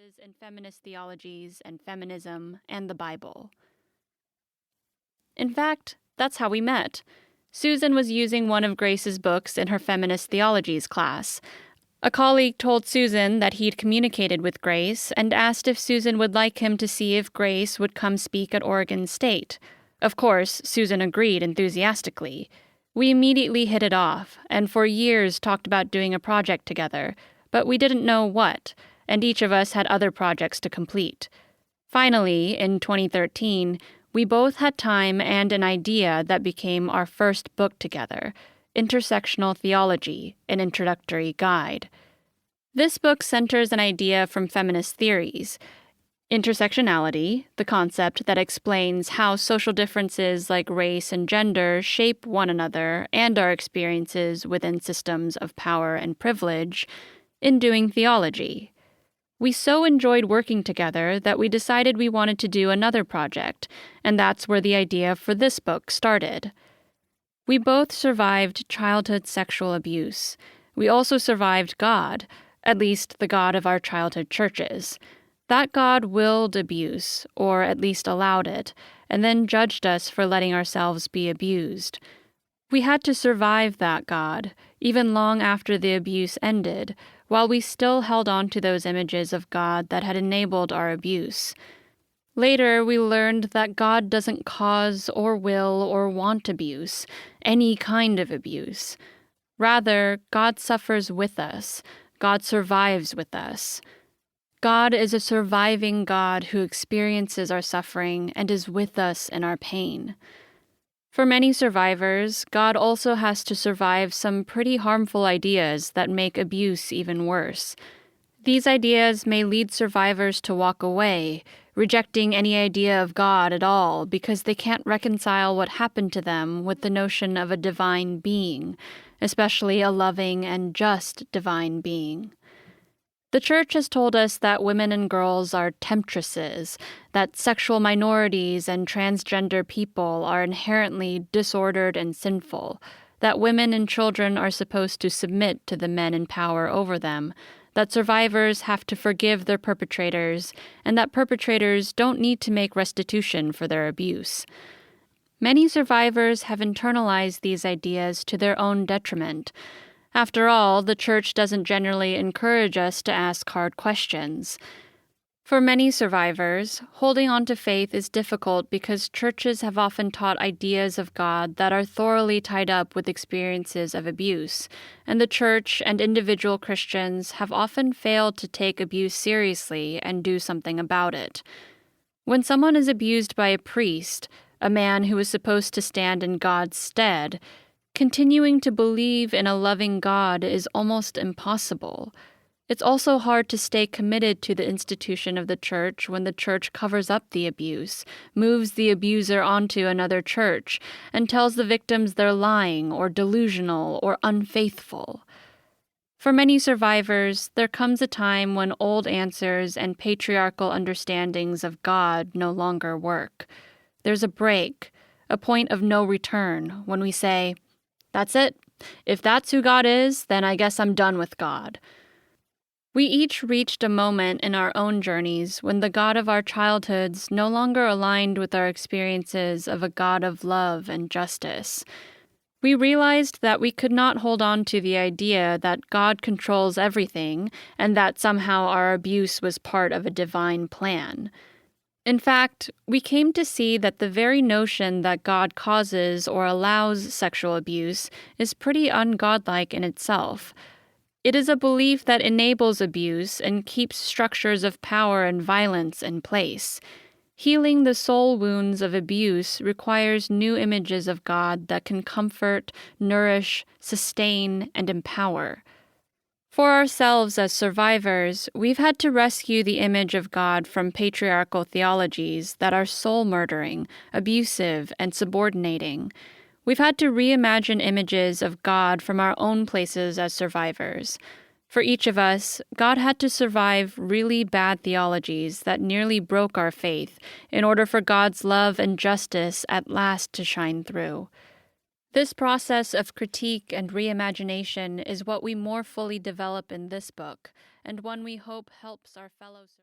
differences in feminist theologies and feminism and the Bible. In fact, that's how we met. Susan was using one of Grace's books in her feminist theologies class. A colleague told Susan that he'd communicated with Grace and asked if Susan would like him to see if Grace would come speak at Oregon State. Of course, Susan agreed enthusiastically. We immediately hit it off, and for years talked about doing a project together, but we didn't know what, and each of us had other projects to complete. Finally, in 2013, we both had time and an idea that became our first book together, Intersectional Theology, an Introductory Guide. This book centers an idea from feminist theories. Intersectionality, the concept that explains how social differences like race and gender shape one another and our experiences within systems of power and privilege, in doing theology. We so enjoyed working together that we decided we wanted to do another project, and that's where the idea for this book started. We both survived childhood sexual abuse. We also survived God, at least the God of our childhood churches. That God willed abuse, or at least allowed it, and then judged us for letting ourselves be abused. We had to survive that God, even long after the abuse ended, while we still held on to those images of God that had enabled our abuse. Later, we learned that God doesn't cause or will or want abuse, any kind of abuse. Rather, God suffers with us. God survives with us. God is a surviving God who experiences our suffering and is with us in our pain. For many survivors, God also has to survive some pretty harmful ideas that make abuse even worse. These ideas may lead survivors to walk away, rejecting any idea of God at all because they can't reconcile what happened to them with the notion of a divine being, especially a loving and just divine being. The church has told us that women and girls are temptresses, that sexual minorities and transgender people are inherently disordered and sinful, that women and children are supposed to submit to the men in power over them, that survivors have to forgive their perpetrators, and that perpetrators don't need to make restitution for their abuse. Many survivors have internalized these ideas to their own detriment. After all, the church doesn't generally encourage us to ask hard questions. For many survivors, holding on to faith is difficult because churches have often taught ideas of God that are thoroughly tied up with experiences of abuse, and the church and individual Christians have often failed to take abuse seriously and do something about it. When someone is abused by a priest, a man who is supposed to stand in God's stead, continuing to believe in a loving God is almost impossible. It's also hard to stay committed to the institution of the church when the church covers up the abuse, moves the abuser onto another church, and tells the victims they're lying or delusional or unfaithful. For many survivors, there comes a time when old answers and patriarchal understandings of God no longer work. There's a break, a point of no return, when we say, "That's it. If that's who God is, then I guess I'm done with God." We each reached a moment in our own journeys when the God of our childhoods no longer aligned with our experiences of a God of love and justice. We realized that we could not hold on to the idea that God controls everything and that somehow our abuse was part of a divine plan. In fact, we came to see that the very notion that God causes or allows sexual abuse is pretty ungodlike in itself. It is a belief that enables abuse and keeps structures of power and violence in place. Healing the soul wounds of abuse requires new images of God that can comfort, nourish, sustain, and empower. For ourselves as survivors, we've had to rescue the image of God from patriarchal theologies that are soul-murdering, abusive, and subordinating. We've had to reimagine images of God from our own places as survivors. For each of us, God had to survive really bad theologies that nearly broke our faith in order for God's love and justice at last to shine through. This process of critique and reimagination is what we more fully develop in this book, and one we hope helps our fellow